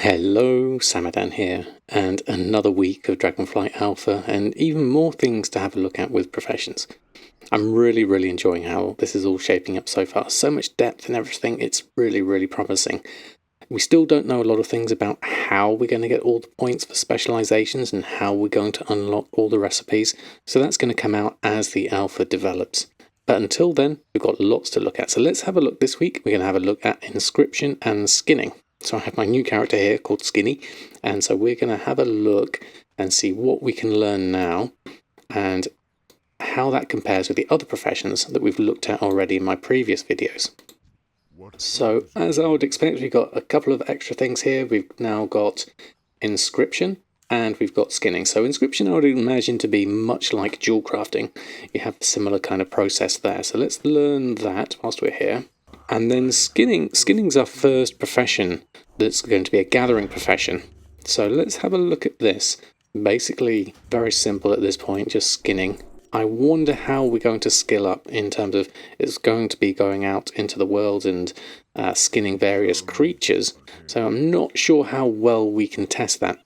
Hello, Samadan here, and another week of Dragonflight Alpha, and even more things to have a look at with Professions. I'm really enjoying how this is all shaping up so far. So much depth and everything, it's really promising. We still don't know a lot of things about how we're going to get all the points for specializations and how we're going to unlock all the recipes, so that's going to come out as the alpha develops. But until then, we've got lots to look at. So let's have a look this week. We're going to have a look at Inscription and Skinning. So I have my new character here called Skinny, and so we're going to have a look and see what we can learn now and how that compares with the other professions that we've looked at already in my previous videos. So as I would expect, we've got a couple of extra things here. We've now got Inscription and we've got Skinning. So Inscription I would imagine to be much like jewel crafting. You have a similar kind of process there. So let's learn that whilst we're here. And then Skinning's our first profession that's going to be a gathering profession. So let's have a look at this. Basically, very simple at this point, just skinning. I wonder how we're going to skill up in terms of it's going to be going out into the world and skinning various creatures. So I'm not sure how well we can test that.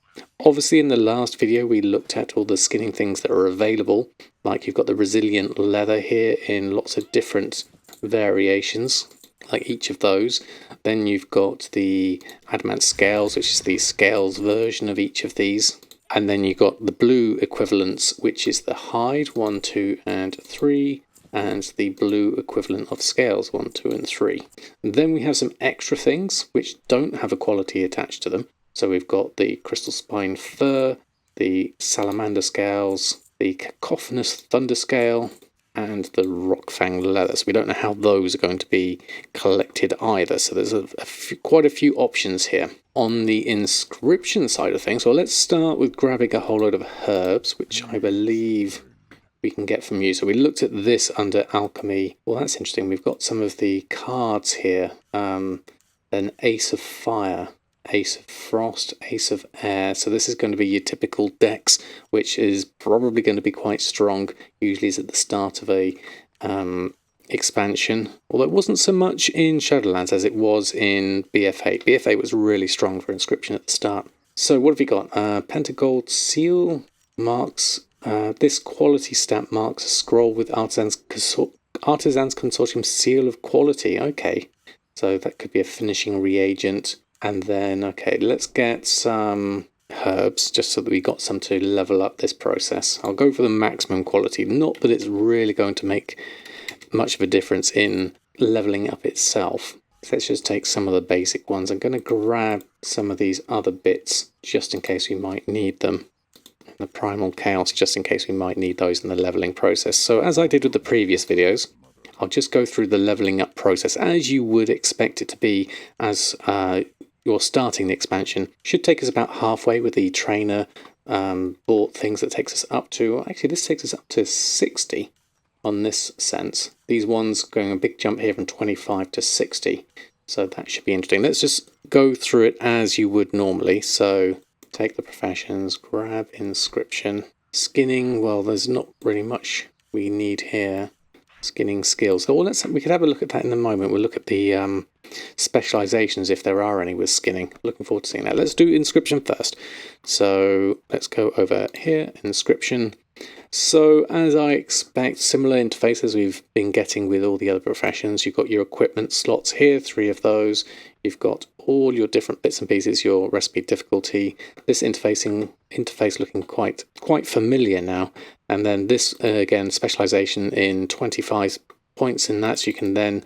Obviously, in the last video, we looked at all the skinning things that are available. Like you've got the resilient leather here in lots of different variations, like each of those. Then you've got the adamant scales, which is the scales version of each of these. And then you've got the blue equivalents, which is the hide 1, 2, and 3, and the blue equivalent of scales 1, 2, and 3. And then we have some extra things which don't have a quality attached to them. So we've got the crystal spine fur, the salamander scales, the cacophonous thunder scale, and the rockfang leather. So we don't know how those are going to be collected either. So there's quite a few options here. On the inscription side of things, well, let's start with grabbing a whole load of herbs, which I believe we can get from you. So we looked at this under alchemy. Well, that's interesting. We've got some of the cards here. An Ace of Fire, Ace of Frost, Ace of Air. So this is going to be your typical dex, which is probably going to be quite strong. Usually is at the start of a expansion, although it wasn't so much in Shadowlands as it was in BF8. BF8 was really strong for Inscription at the start. So what have we got? Pentagold Seal marks, this quality stamp marks a scroll with Artisan's Consortium Seal of Quality. Okay, so that could be a finishing reagent. And then, okay, let's get some herbs just so that we got some to level up this process. I'll go for the maximum quality, not that it's really going to make much of a difference in leveling up itself. So let's just take some of the basic ones. I'm going to grab some of these other bits just in case we might need them. The primal chaos just in case we might need those in the leveling process. So as I did with the previous videos, I'll just go through the leveling up process as you would expect it to be as you're starting the expansion. Should take us about halfway with the trainer bought things that takes us up to, actually this takes us up to 60 on this sense. These ones going a big jump here from 25 to 60. So that should be interesting. Let's just go through it as you would normally. So take the professions, grab inscription. Skinning, well, there's not really much we need here. Skinning skills. So we could have a look at that in a moment. We'll look at the specializations if there are any with skinning. Looking forward to seeing that. Let's do inscription first. So let's go over here, inscription. So as I expect, similar interfaces we've been getting with all the other professions. You've got your equipment slots here, 3 of those. You've got all your different bits and pieces, your recipe difficulty. This interface looking quite familiar now. And then this again, specialization in 25 points in that, so you can then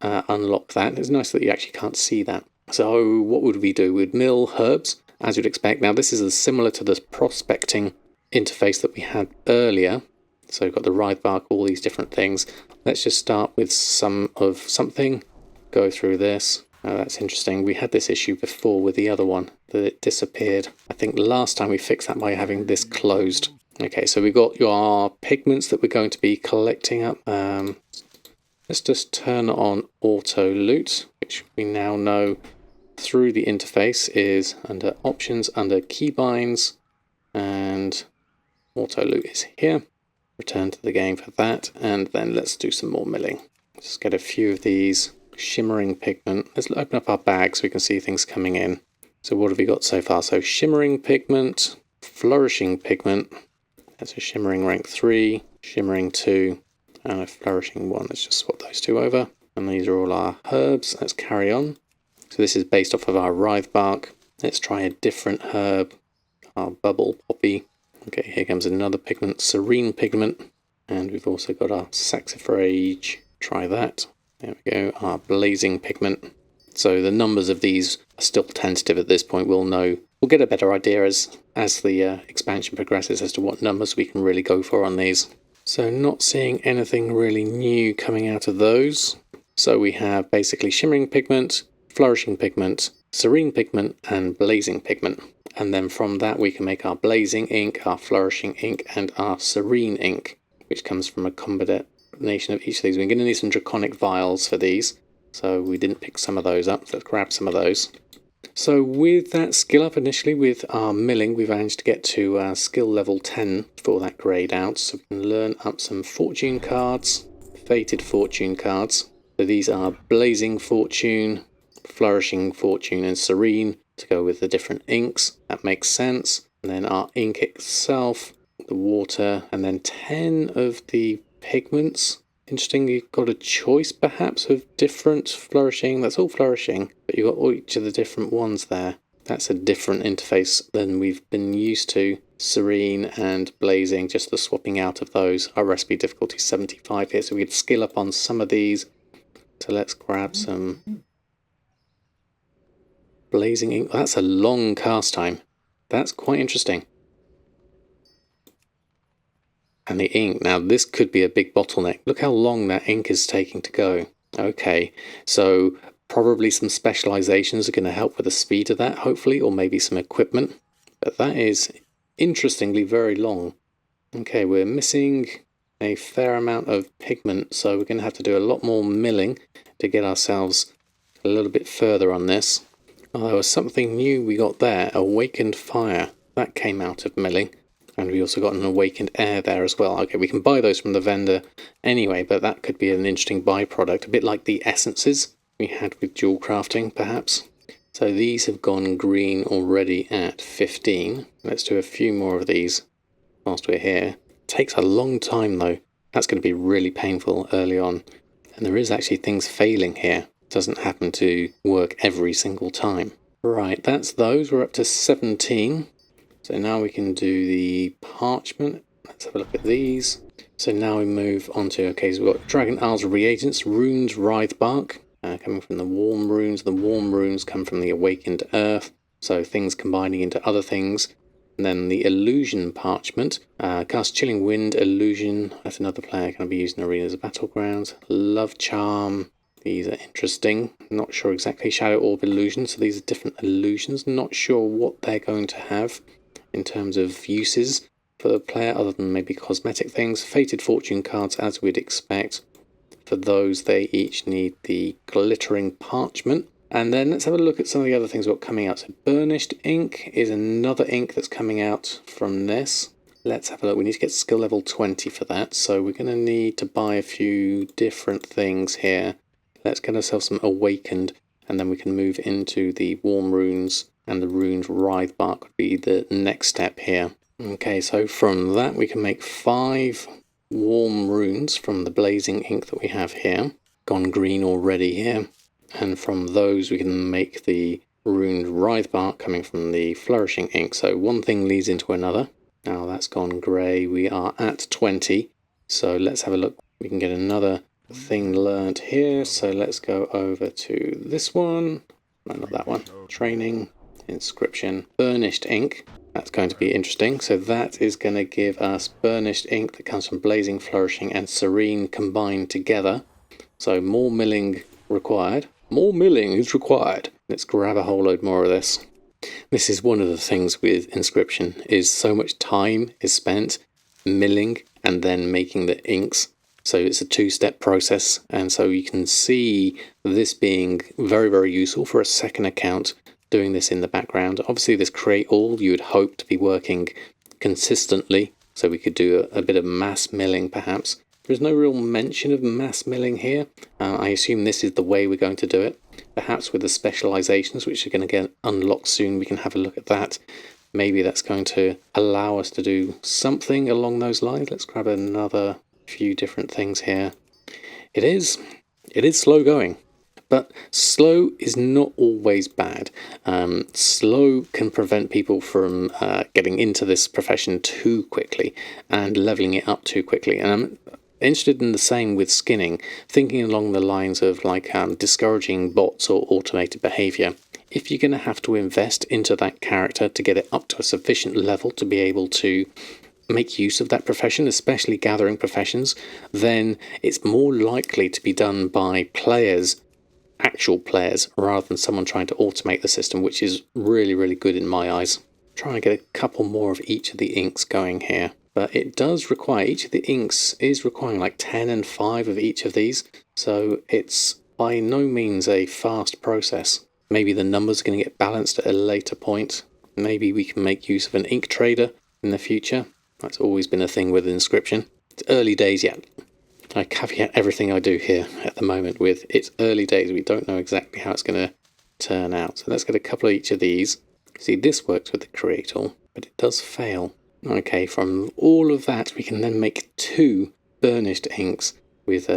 unlock that. It's nice that you actually can't see that. So what would we do? We'd mill herbs, as you'd expect. Now this is similar to the prospecting interface that we had earlier. So we've got the writhe bark, all these different things. Let's just start with some of something. Go through this. That's interesting. We had this issue before with the other one, that it disappeared. I think last time we fixed that by having this closed. Okay, so we've got your pigments that we're going to be collecting up. Let's just turn on auto loot, which we now know through the interface is under options, under keybinds, and auto loot is here. Return to the game for that, and then let's do some more milling. Just get a few of these shimmering pigment. Let's open up our bag so we can see things coming in. So what have we got so far? So Shimmering Pigment, Flourishing Pigment, that's a Shimmering rank 3, Shimmering 2, and a Flourishing 1. Let's just swap those two over. And these are all our herbs. Let's carry on. So this is based off of our Writhe Bark. Let's try a different herb, our Bubble Poppy. Okay, here comes another pigment, Serene Pigment. And we've also got our Saxifrage. Try that. There we go, our Blazing Pigment. So the numbers of these are still tentative at this point. We'll get a better idea as the expansion progresses as to what numbers we can really go for on these. So not seeing anything really new coming out of those. So we have basically Shimmering Pigment, Flourishing Pigment, Serene Pigment, and Blazing Pigment. And then from that we can make our Blazing Ink, our Flourishing Ink, and our Serene Ink, which comes from a combination of each of these. We're going to need some Draconic Vials for these. So we didn't pick some of those up, so let's grab some of those. So with that skill up initially with our milling, we've managed to get to skill level 10 for that grade out. So we can learn up some fortune cards, fated fortune cards. So these are Blazing Fortune, Flourishing Fortune, and Serene to go with the different inks. That makes sense. And then our ink itself, the water, and then 10 of the pigments. Interesting, you've got a choice perhaps of different flourishing. That's all flourishing, but you've got each of the different ones there. That's a different interface than we've been used to. Serene and Blazing, just the swapping out of those. Our recipe difficulty 75 here, so we could skill up on some of these. So let's grab some Blazing Ink. That's a long cast time. That's quite interesting. And the ink, now this could be a big bottleneck. Look how long that ink is taking to go. Okay, so probably some specializations are going to help with the speed of that, hopefully, or maybe some equipment. But that is interestingly very long. Okay, we're missing a fair amount of pigment, so we're going to have to do a lot more milling to get ourselves a little bit further on this. Oh, there was something new we got there, Awakened Fire. That came out of milling. And we also got an Awakened Air there as well. Okay, we can buy those from the vendor anyway, but that could be an interesting byproduct. A bit like the essences we had with dual crafting, perhaps. So these have gone green already at 15. Let's do a few more of these whilst we're here. Takes a long time though. That's going to be really painful early on. And there is actually things failing here. It doesn't happen to work every single time. Right, that's those. We're up to 17. So now we can do the parchment. Let's have a look at these. So now we move on to, okay, so we've got Dragon Isles reagents, runes, Writhe Bark, coming from the warm runes. The warm runes come from the Awakened Earth, so things combining into other things. And then the illusion parchment, cast Chilling Wind, illusion. That's another player can be used in arenas of battlegrounds. Love Charm. These are interesting. Not sure exactly. Shadow Orb illusion. So these are different illusions. Not sure what they're going to have in terms of uses for the player other than maybe cosmetic things. Fated Fortune cards, as we'd expect. For those, they each need the glittering parchment. And then let's have a look at some of the other things we've got coming out. So Burnished Ink is another ink that's coming out from this. Let's have a look. We need to get skill level 20 for that. So we're going to need to buy a few different things here. Let's get ourselves some Awakened, and then we can move into the Warm Runes, and the Runes Writhe Bark would be the next step here. Okay, so from that we can make 5 Warm Runes from the Blazing Ink that we have here. Gone green already here. And from those we can make the Runes Writhe Bark coming from the Flourishing Ink. So one thing leads into another. Now that's gone grey. We are at 20. So let's have a look. We can get another thing learned here. So let's go over to this one. No, not that one. Training. Inscription, Burnished Ink. That's going to be interesting. So that is going to give us Burnished Ink that comes from Blazing, Flourishing, and Serene combined together. So more milling required. More milling is required. Let's grab a whole load more of this. This is one of the things with Inscription, is so much time is spent milling and then making the inks. So it's a two-step process, and so you can see this being very, very useful for a second account, doing this in the background. Obviously this create all you would hope to be working consistently, so we could do a bit of mass milling perhaps. There's no real mention of mass milling here. I assume this is the way we're going to do it. Perhaps with the specializations, which are going to get unlocked soon, we can have a look at that. Maybe that's going to allow us to do something along those lines. Let's grab another few different things here. It is slow going, but slow is not always bad. Slow can prevent people from getting into this profession too quickly and leveling it up too quickly. And I'm interested in the same with skinning, thinking along the lines of like discouraging bots or automated behavior. If you're going to have to invest into that character to get it up to a sufficient level to be able to make use of that profession, especially gathering professions, then it's more likely to be done by players, actual players, rather than someone trying to automate the system, which is really, really good in my eyes. Trying to get a couple more of each of the inks going here. But it does require, each of the inks is requiring like 10 and 5 of each of these, so it's by no means a fast process. Maybe the numbers are going to get balanced at a later point. Maybe we can make use of an ink trader in the future. That's always been a thing with Inscription. It's early days yet. I caveat everything I do here at the moment with it's early days. We don't know exactly how it's going to turn out. So let's get a couple of each of these. See, this works with the Creator, but it does fail. Okay, from all of that, we can then make 2 burnished inks with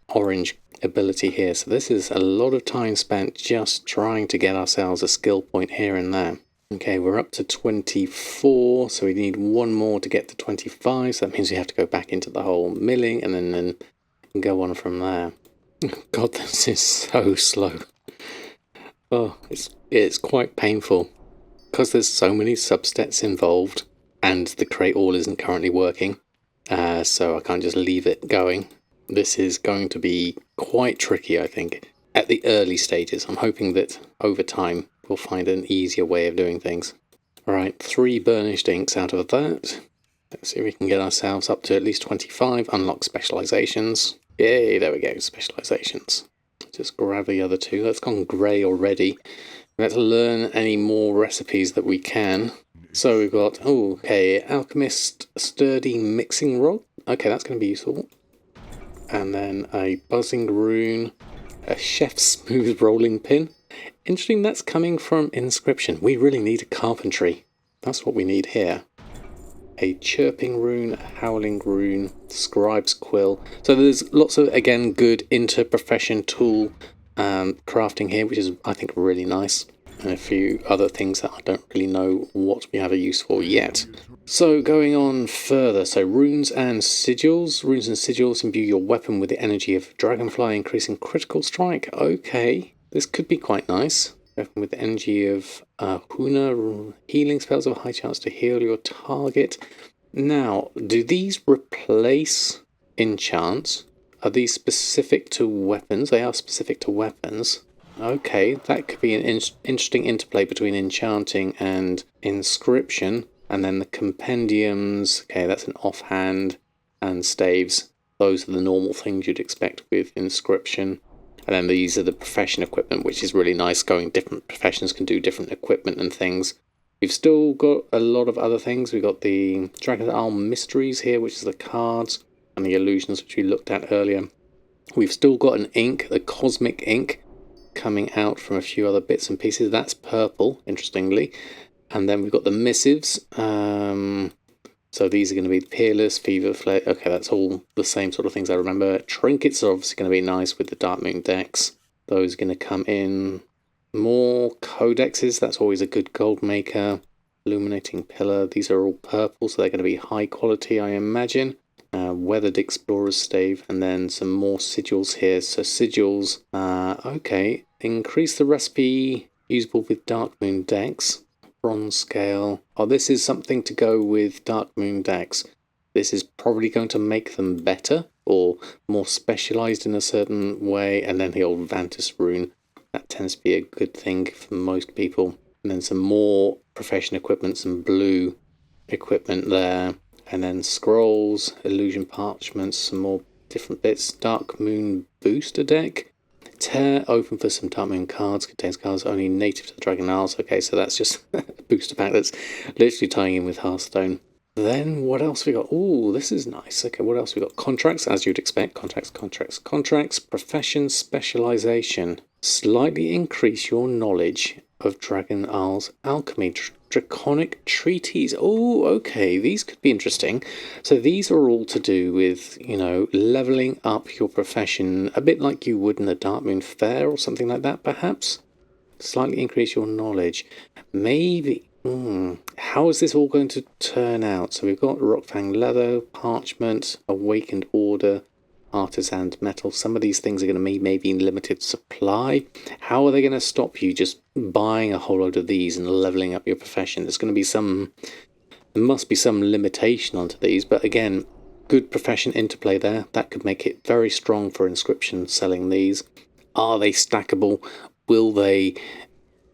orange ability here. So this is a lot of time spent just trying to get ourselves a skill point here and there. Okay, we're up to 24, so we need 1 more to get to 25, so that means we have to go back into the whole milling and then go on from there. God, this is so slow. Oh, it's quite painful. Because there's so many subsets involved, and the create all isn't currently working, so I can't just leave it going. This is going to be quite tricky, I think, at the early stages. I'm hoping that over time we'll find an easier way of doing things. Alright, 3 burnished inks out of that. Let's see if we can get ourselves up to at least 25. Unlock specializations. Yay, there we go, specializations. Just grab the other 2. That's gone grey already. Let's learn any more recipes that we can. So we've got, okay, Alchemist Sturdy Mixing Rod. Okay, that's going to be useful. And then a Buzzing Rune, a Chef's Smooth Rolling Pin. Interesting, that's coming from Inscription. We really need a carpentry. That's what we need here. A Chirping Rune, a Howling Rune, Scribe's Quill. So there's lots of, again, good inter-profession tool crafting here, which is, I think, really nice. And a few other things that I don't really know what we have a use for yet. So going on further, so runes and sigils. Runes and sigils imbue your weapon with the energy of Dragonfly, increasing critical strike. Okay, this could be quite nice. Weapon with the energy of Huna, healing spells have a high chance to heal your target. Now, do these replace enchants? Are these specific to weapons? They are specific to weapons. Okay, that could be an interesting interplay between enchanting and inscription. And then the compendiums, okay, that's an offhand, and staves. Those are the normal things you'd expect with inscription. And then these are the profession equipment, which is really nice. Going different professions can do different equipment and things. We've still got a lot of other things. We've got the Dragonflight Mysteries here, which is the cards, and the illusions, which we looked at earlier. We've still got an ink, the Cosmic Ink, coming out from a few other bits and pieces. That's purple, interestingly. And then we've got the missives. So these are going to be Peerless, Fever Flare. Okay, that's all the same sort of things I remember. Trinkets are obviously going to be nice with the Dark Moon decks. Those are going to come in. More codexes. That's always a good gold maker. Illuminating Pillar. These are all purple, so they're going to be high quality, I imagine. Weathered Explorer's Stave. And then some more sigils here. So sigils. Okay. Increase the recipe usable with Dark Moon decks. Bronze scale. Oh, this is something to go with Dark Moon decks. This is probably going to make them better or more specialized in a certain way. And then the old Vantis rune. That tends to be a good thing for most people. And then some more profession equipment, some blue equipment there. And then scrolls, illusion parchments, some more different bits. Dark Moon booster deck. Tear, open for some Dark Moon cards, contains cards only native to the Dragon Isles. Okay, so that's just a booster pack that's literally tying in with Hearthstone. Then what else we got? Oh, this is nice. Okay, what else we got? Contracts, as you'd expect. Contracts. Profession, specialization. Slightly increase your knowledge of Dragon Isle's alchemy. Draconic treaties. Oh, okay, these could be interesting. So these are all to do with, you know, leveling up your profession, a bit like you would in the Darkmoon Fair or something like that, perhaps. Slightly increase your knowledge. Maybe. How is this all going to turn out? So we've got Rockfang Leather, Parchment, Awakened Order, Artisan Metal. Some of these things are going to be maybe in limited supply. How are they going to stop you just buying a whole load of these and leveling up your profession? There's going to be there must be some limitation onto these, but again, good profession interplay there. That could make it very strong for Inscription selling these. Are they stackable? Will they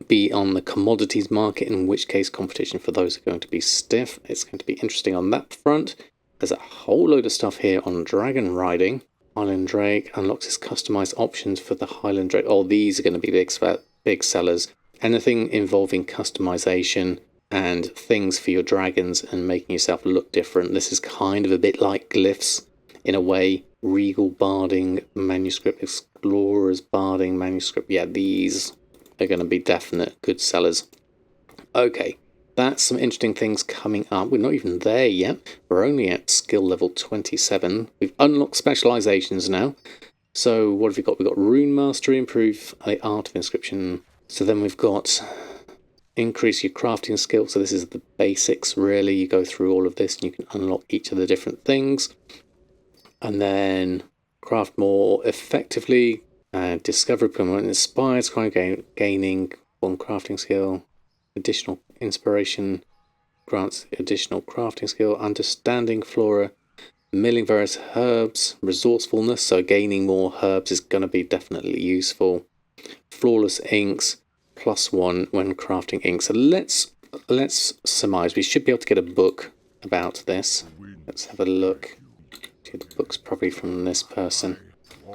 be on the commodities market, in which case competition for those are going to be stiff? It's going to be interesting on that front. There's a whole load of stuff here on dragon riding. Highland Drake unlocks its customized options for the Highland Drake. Oh, these are going to be big sellers. Anything involving customization and things for your dragons and making yourself look different. This is kind of a bit like glyphs in a way. Regal Barding Manuscript, Explorer's Barding Manuscript. Yeah, these are going to be definite good sellers. Okay, that's some interesting things coming up. We're not even there yet. We're only at skill level 27. We've unlocked specializations now. So what have we got? We've got Roon Mastery, improve the art of inscription. So then we've got increase your crafting skill. So this is the basics, really. You go through all of this and you can unlock each of the different things. And then craft more effectively. Discover permanent inspires, gaining one crafting skill. Additional inspiration grants additional crafting skill. Understanding flora. Milling various herbs. Resourcefulness, so gaining more herbs is going to be definitely useful. Flawless inks, +1 when crafting ink. So let's surmise. We should be able to get a book about this. Let's have a look. The book's probably from this person.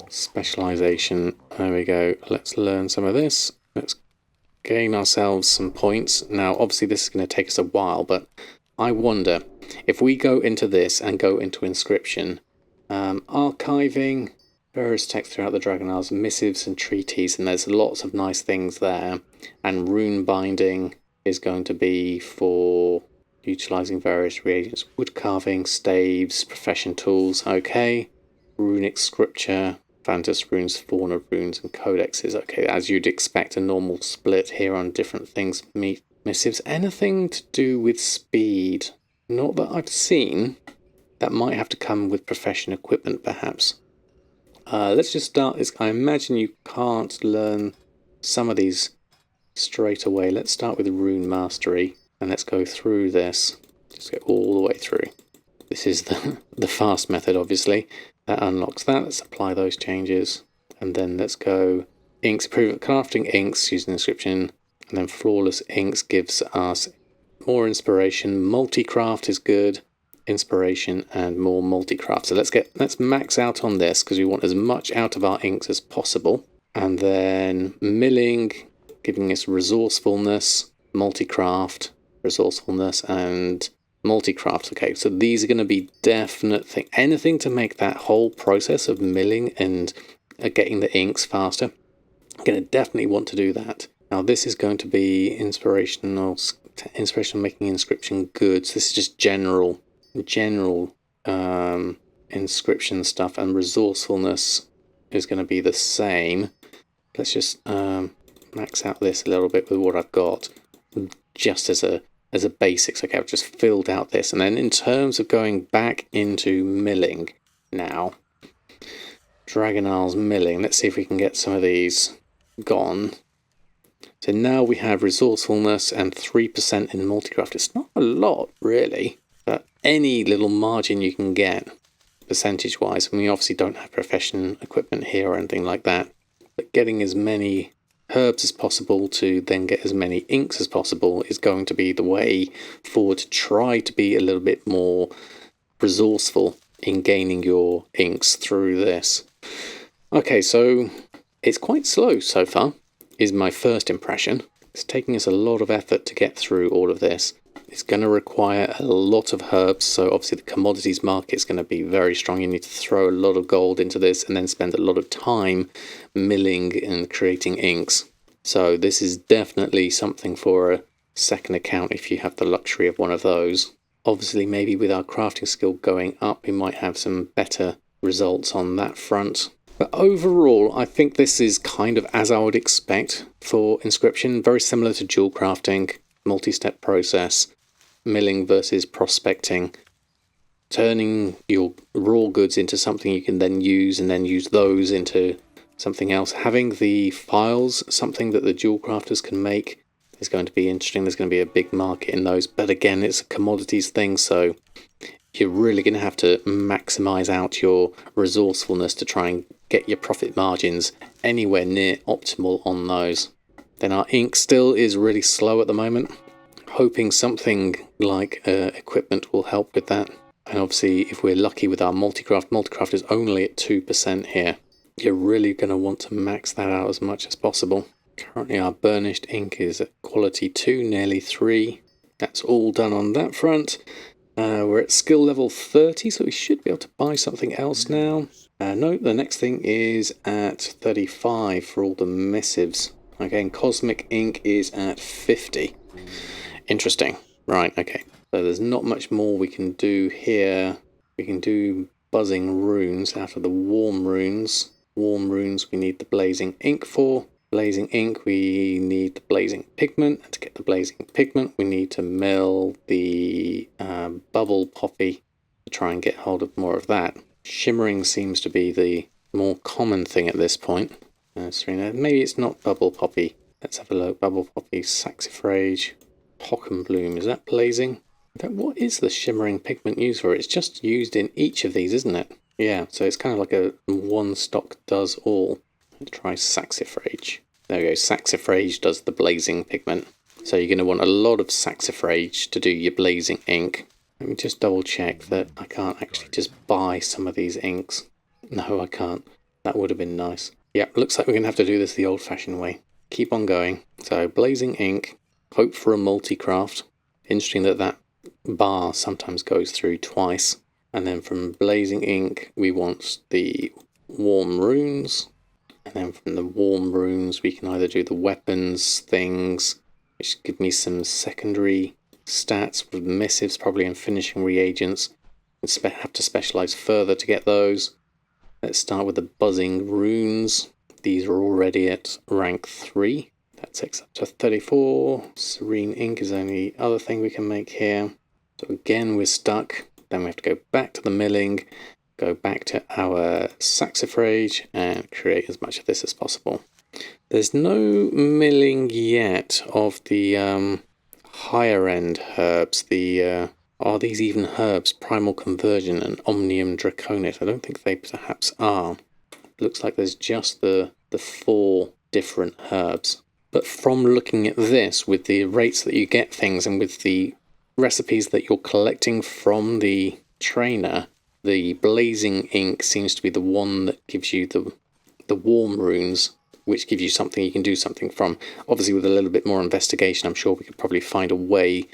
Specialization. There we go. Let's learn some of this. Let's gain ourselves some points. Now, obviously, this is going to take us a while, but I wonder if we go into this and go into Inscription, archiving various text throughout the Dragon Isles, missives and treaties, and there's lots of nice things there. And rune binding is going to be for utilizing various reagents, wood carving, staves, profession tools. Okay, runic scripture, Phantas runes, fauna runes, and codexes. Okay, as you'd expect, a normal split here on different things. Missives, anything to do with speed? Not that I've seen. That might have to come with profession equipment, perhaps. Let's just start this. I imagine you can't learn some of these straight away. Let's start with Roon Mastery. And let's go through this. Just go all the way through. This is the fast method, obviously. That unlocks that. Let's apply those changes. And then let's go inks. Improve crafting inks using inscription. And then flawless inks gives us more inspiration. Multi-craft is good. Inspiration and more multi-craft. So let's max out on this because we want as much out of our inks as possible. And then milling, giving us resourcefulness, multi-craft, resourcefulness, and multi-craft. Okay, so these are going to be definite thing. Anything to make that whole process of milling and getting the inks faster. I'm going to definitely want to do that. Now this is going to be inspirational making inscription goods. This is just general inscription stuff, and resourcefulness is going to be the same. Let's just max out this a little bit with what I've got, just as a basics. Okay, I've just filled out this, and then in terms of going back into milling now, Dragon Isles milling. Let's see if we can get some of these gone. So now we have resourcefulness and 3% in multicraft. It's not a lot, really, but any little margin you can get, percentage-wise, and we obviously don't have profession equipment here or anything like that, but getting as many herbs as possible to then get as many inks as possible is going to be the way forward to try to be a little bit more resourceful in gaining your inks through this. Okay, so it's quite slow so far, is my first impression. It's taking us a lot of effort to get through all of this. It's going to require a lot of herbs, so obviously the commodities market is going to be very strong. You need to throw a lot of gold into this and then spend a lot of time milling and creating inks. So this is definitely something for a second account if you have the luxury of one of those. Obviously, maybe with our crafting skill going up, we might have some better results on that front. But overall, I think this is kind of as I would expect for Inscription. Very similar to dual crafting, multi-step process, milling versus prospecting, turning your raw goods into something you can then use and then use those into something else. Having the files, something that the dual crafters can make, is going to be interesting. There's going to be a big market in those. But again, it's a commodities thing, so you're really going to have to maximize out your resourcefulness to try and get your profit margins anywhere near optimal on those. Then our ink still is really slow at the moment. Hoping something like equipment will help with that. And obviously, if we're lucky with our multicraft is only at 2% here. You're really going to want to max that out as much as possible. Currently our burnished ink is at quality 2, nearly 3. That's all done on that front. We're at skill level 30, so we should be able to buy something else now. No, the next thing is at 35 for all the missives. Again, cosmic ink is at 50. Interesting. Right, okay. So there's not much more we can do here. We can do buzzing runes out of the warm runes. Warm runes we need the blazing ink for. Blazing ink, we need the blazing pigment, and to get the blazing pigment we need to mill the bubble poppy to try and get hold of more of that. Shimmering seems to be the more common thing at this point. Serena, maybe it's not bubble poppy. Let's have a look. Bubble poppy, saxifrage, pocken bloom. Is that blazing? In fact, what is the shimmering pigment used for? It's just used in each of these, isn't it? Yeah, so it's kind of like a one stock does all. Let's try saxifrage. There we go, saxifrage does the blazing pigment. So you're going to want a lot of saxifrage to do your blazing ink. Let me just double check that I can't actually just buy some of these inks. No, I can't. That would have been nice. Yep, looks like we're going to have to do this the old-fashioned way. Keep on going. So blazing ink, hope for a multi-craft. Interesting that that bar sometimes goes through twice. And then from blazing ink, we want the warm runes. And then from the warm runes, we can either do the weapons things, which give me some secondary stats with missives, probably, and finishing reagents. And have to specialize further to get those. Let's start with the buzzing runes. These are already at rank 3. That takes up to 34. Serene ink is the only other thing we can make here. So again, we're stuck. Then we have to go back to the milling. Go back to our saxifrage and create as much of this as possible. There's no milling yet of the higher end herbs. Are these even herbs? Primal Conversion and Omnium Draconis. I don't think they perhaps are. Looks like there's just the 4 different herbs. But from looking at this, with the rates that you get things and with the recipes that you're collecting from the trainer, the blazing ink seems to be the one that gives you the warm runes, which give you something you can do something from. Obviously, with a little bit more investigation, I'm sure we could probably find a way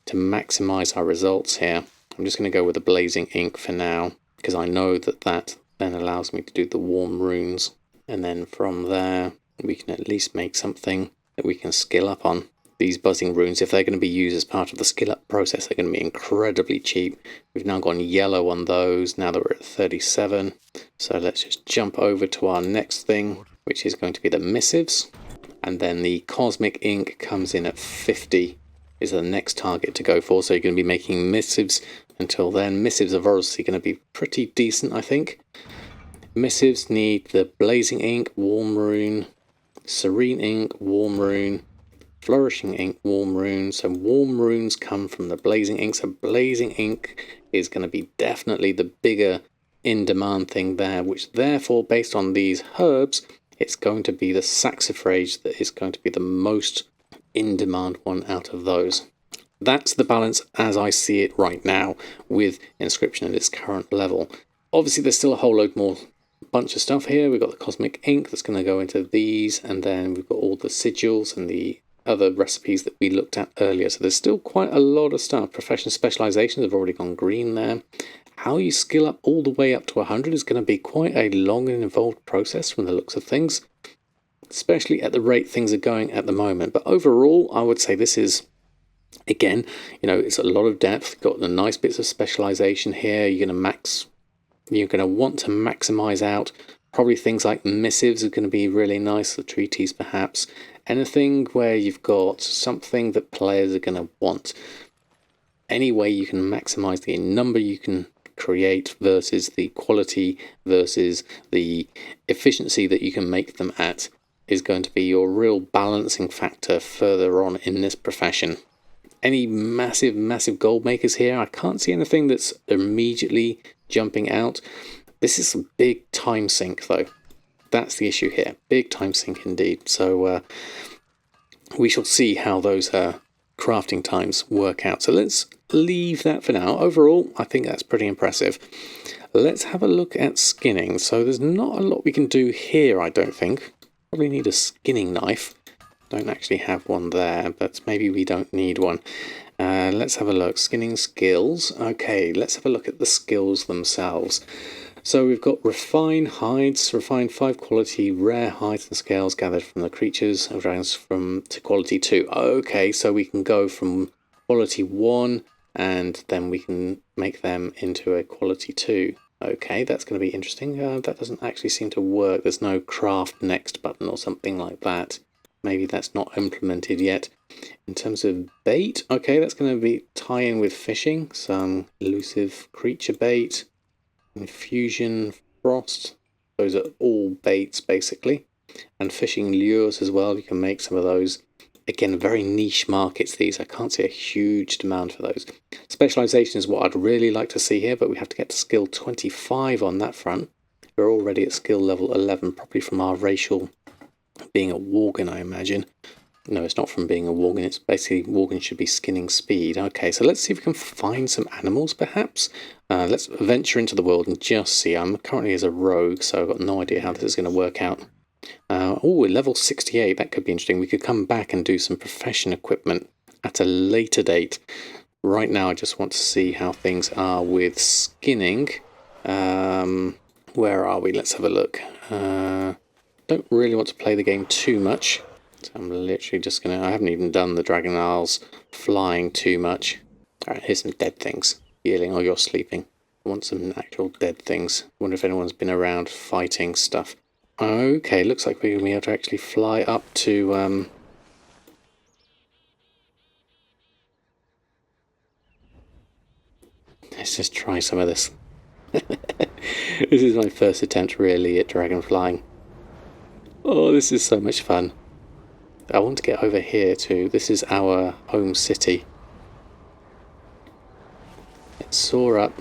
to maximize our results here. I'm just going to go with the blazing ink for now, because I know that that then allows me to do the warm runes. And then from there, we can at least make something that we can skill up on. These buzzing runes, if they're going to be used as part of the skill up process, they're going to be incredibly cheap. We've now gone yellow on those, now that we're at 37. So let's just jump over to our next thing, which is going to be the missives. And then the cosmic ink comes in at 50, is the next target to go for. So you're going to be making missives until then. Missives are obviously going to be pretty decent, I think. Missives need the blazing ink, warm rune, serene ink, warm rune, flourishing ink, warm runes. So warm runes come from the blazing ink. So blazing ink is going to be definitely the bigger in demand thing there, which therefore, based on these herbs, it's going to be the saxifrage that is going to be the most in demand one out of those. That's the balance as I see it right now with Inscription at its current level. Obviously there's still a whole load more bunch of stuff here. We've got the cosmic ink that's going to go into these, and then we've got all the sigils and the other recipes that we looked at earlier. So there's still quite a lot of stuff. Profession specializations have already gone green there. How you skill up all the way up to 100 is going to be quite a long and involved process from the looks of things, especially at the rate things are going at the moment. But overall, I would say this is, again, it's a lot of depth. Got the nice bits of specialization here. You're going to want to maximize out. Probably things like missives are going to be really nice, the treaties perhaps. Anything where you've got something that players are going to want. Any way you can maximize the number you can create versus the quality versus the efficiency that you can make them at is going to be your real balancing factor further on in this profession. Any massive gold makers here? I can't see anything that's immediately jumping out. This is a big time sink though. That's the issue here. Big time sink indeed. So we shall see how those crafting times work out. So let's leave that for now. Overall, I think that's pretty impressive. Let's have a look at skinning. So there's not a lot we can do here, I don't think. Probably need a skinning knife. Don't actually have one there, but maybe we don't need one. Let's have a look. Skinning skills. Okay, let's have a look at the skills themselves. So we've got refine hides, refine 5 quality rare hides and scales gathered from the creatures of dragons to quality 2. Okay, so we can go from quality 1 and then we can make them into a quality 2. Okay, that's going to be interesting. That doesn't actually seem to work. There's no craft next button or something like that. Maybe that's not implemented yet. In terms of bait, okay, that's going to be tie in with fishing. Some elusive creature bait. Infusion, frost, those are all baits basically, and fishing lures as well. You can make some of those. Again, very niche markets these. I can't see a huge demand for those. Specialization is what I'd really like to see here, but we have to get to skill 25 on that front. We're already at skill level 11, probably from our racial being a Worgen, I imagine. No, it's not from being a Worgen, it's basically Worgen should be skinning speed. Okay, so let's see if we can find some animals perhaps. Let's venture into the world and just see. I'm currently as a rogue, so I've got no idea how this is going to work out. We're level 68, that could be interesting. We could come back and do some profession equipment at a later date. Right now I just want to see how things are with skinning. Where are we? Let's have a look. Don't really want to play the game too much. So I'm literally just going to... I haven't even done the Dragon Isles flying too much. Alright, here's some dead things. Healing, oh, you're sleeping. I want some actual dead things. Wonder if anyone's been around fighting stuff. Okay, looks like we're going to be able to actually fly up to... Let's just try some of this. This is my first attempt really at dragon flying. Oh, this is so much fun. I want to get over here too. This is our home city. Let's soar up.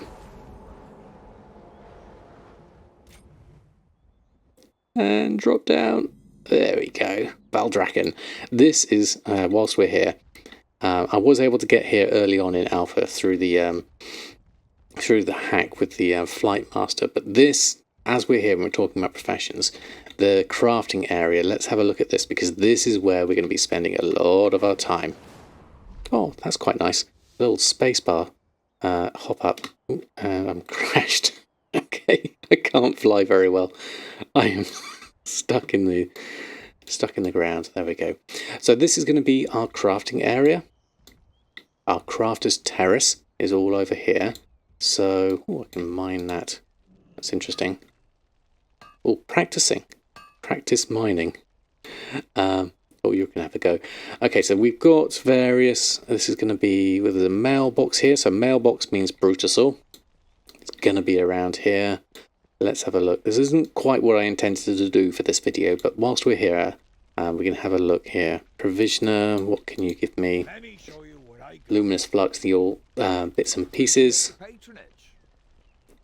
And drop down. There we go. Valdrakken. This is, whilst we're here, I was able to get here early on in Alpha through the hack with the Flight Master. But this, as we're here and we're talking about professions, the crafting area, let's have a look at this, because this is where we're going to be spending a lot of our time. Oh, that's quite nice. Little spacebar. Hop up. I'm crashed. Okay, I can't fly very well. I am stuck in the ground. There we go. So this is going to be our crafting area. Our crafter's terrace is all over here. So I can mine that. That's interesting. Oh, practicing. Practice mining. Oh, you're going to have a go. Okay, so we've got various... This is going to be with a mailbox here. So mailbox means Brutosaur. It's going to be around here. Let's have a look. This isn't quite what I intended to do for this video, but whilst we're here, we're going to have a look here. Provisioner, what can you give me? Luminous Flux, the all bits and pieces.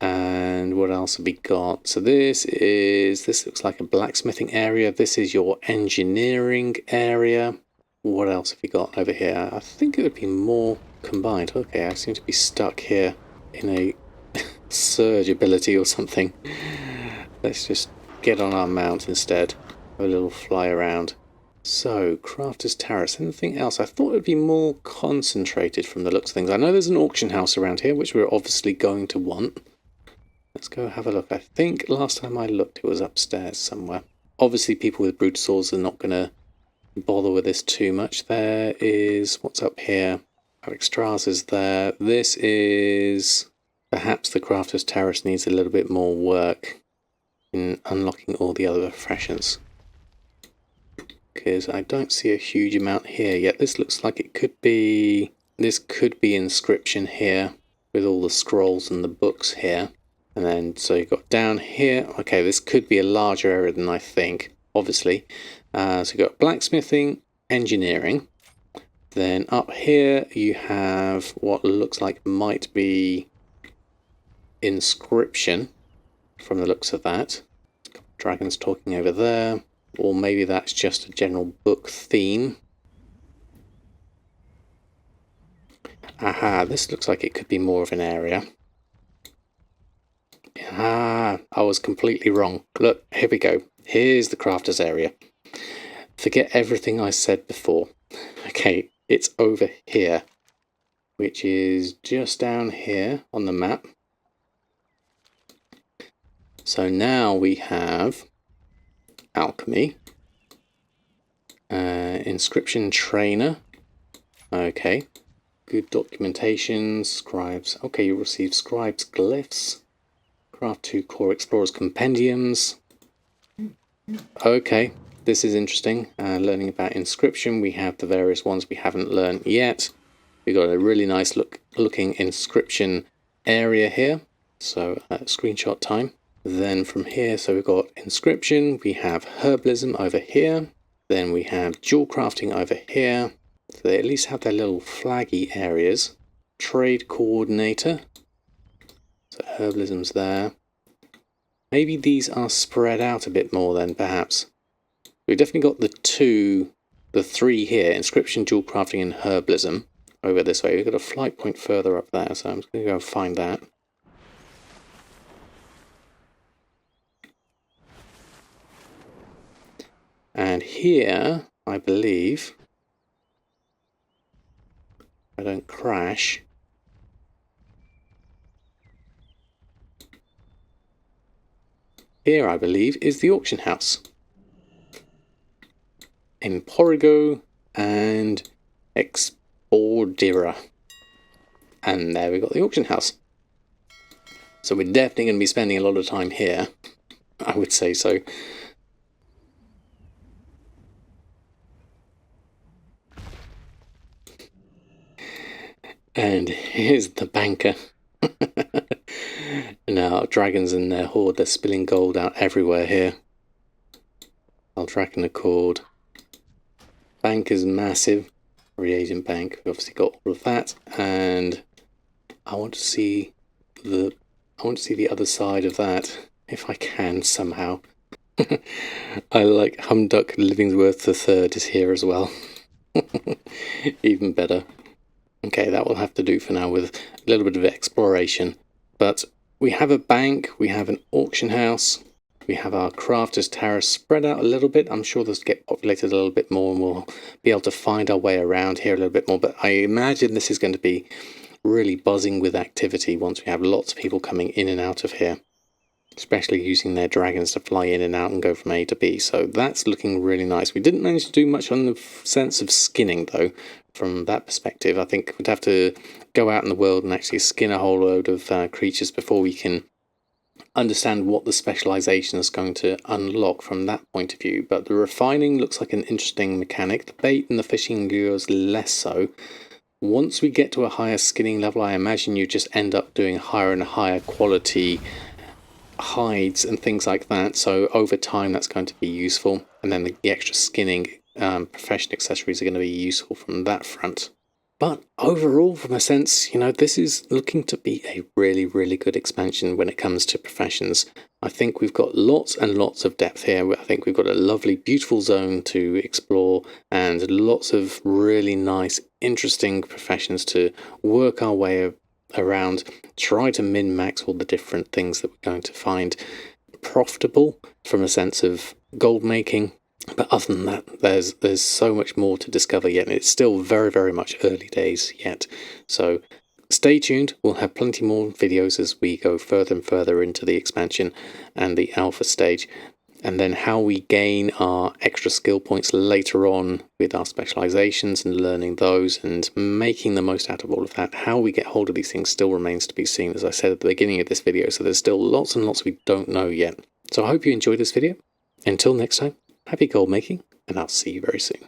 And what else have we got? So this looks like a blacksmithing area. This is your engineering area. What else have we got over here? I think it would be more combined. Okay, I seem to be stuck here in a surge ability or something. Let's just get on our mount instead. Have a little fly around. So, Crafter's Terrace. Anything else? I thought it would be more concentrated from the looks of things. I know there's an auction house around here, which we're obviously going to want. Let's go have a look. I think last time I looked, it was upstairs somewhere. Obviously, people with brute swords are not going to bother with this too much. There is... what's up here? Extras is there. This is... perhaps the Crafter's Terrace needs a little bit more work in unlocking all the other professions. Because I don't see a huge amount here yet. This looks like it could be... this could be inscription here with all the scrolls and the books here. And then, so you've got down here. Okay, this could be a larger area than I think, obviously. So you've got blacksmithing, engineering. Then up here you have what looks like might be inscription from the looks of that. Dragons talking over there. Or maybe that's just a general book theme. Aha, this looks like it could be more of an area. Ah, I was completely wrong. Look, here we go. Here's the crafter's area. Forget everything I said before. Okay, it's over here, which is just down here on the map. So now we have alchemy, inscription trainer. Okay, good documentation, scribes. Okay, you receive scribes glyphs. Craft 2 core explorers compendiums. Okay, this is interesting. Learning about inscription. We have the various ones we haven't learned yet. We got a really nice looking inscription area here. So screenshot time. Then from here, so we've got inscription. We have herbalism over here. Then we have jewel crafting over here. So they at least have their little flaggy areas. Trade coordinator. So herbalism's there. Maybe these are spread out a bit more then, perhaps. We've definitely got the three here, inscription, jewel crafting and herbalism over this way. We've got a flight point further up there, so I'm just going to go find that. And here, I believe, if I don't crash, here, I believe, is the auction house. Emporigo and Expordira. And there we got the auction house. So we're definitely going to be spending a lot of time here. I would say so. And here's the banker. Now, dragons and their horde, they're spilling gold out everywhere here. Valdrakken Accord. Bank is massive. Reagent bank, we've obviously got all of that. And I want to see the other side of that, if I can somehow. I like Humduck Livingsworth III is here as well. Even better. Okay, that will have to do for now with a little bit of exploration. But we have a bank, we have an auction house, we have our crafter's terrace spread out a little bit. I'm sure this will get populated a little bit more and we'll be able to find our way around here a little bit more. But I imagine this is going to be really buzzing with activity once we have lots of people coming in and out of here. Especially using their dragons to fly in and out and go from A to B. So that's looking really nice. We didn't manage to do much on the sense of skinning though. From that perspective, I think we'd have to go out in the world and actually skin a whole load of creatures before we can understand what the specialization is going to unlock from that point of view. But the refining looks like an interesting mechanic. The bait and the fishing lures less so. Once we get to a higher skinning level, I imagine you just end up doing higher and higher quality hides and things like that. So over time, that's going to be useful. And then the extra skinning profession accessories are going to be useful from that front. But overall, from a sense, this is looking to be a really, really good expansion when it comes to professions. I think we've got lots and lots of depth here. I think we've got a lovely, beautiful zone to explore and lots of really nice, interesting professions to work our way around, try to min-max all the different things that we're going to find profitable from a sense of gold making But other than that, there's so much more to discover yet, and it's still very, very much early days yet. So stay tuned, we'll have plenty more videos as we go further and further into the expansion and the alpha stage, and then how we gain our extra skill points later on with our specializations and learning those and making the most out of all of that. How we get hold of these things still remains to be seen, as I said at the beginning of this video, so there's still lots and lots we don't know yet. So I hope you enjoyed this video. Until next time, happy gold making, and I'll see you very soon.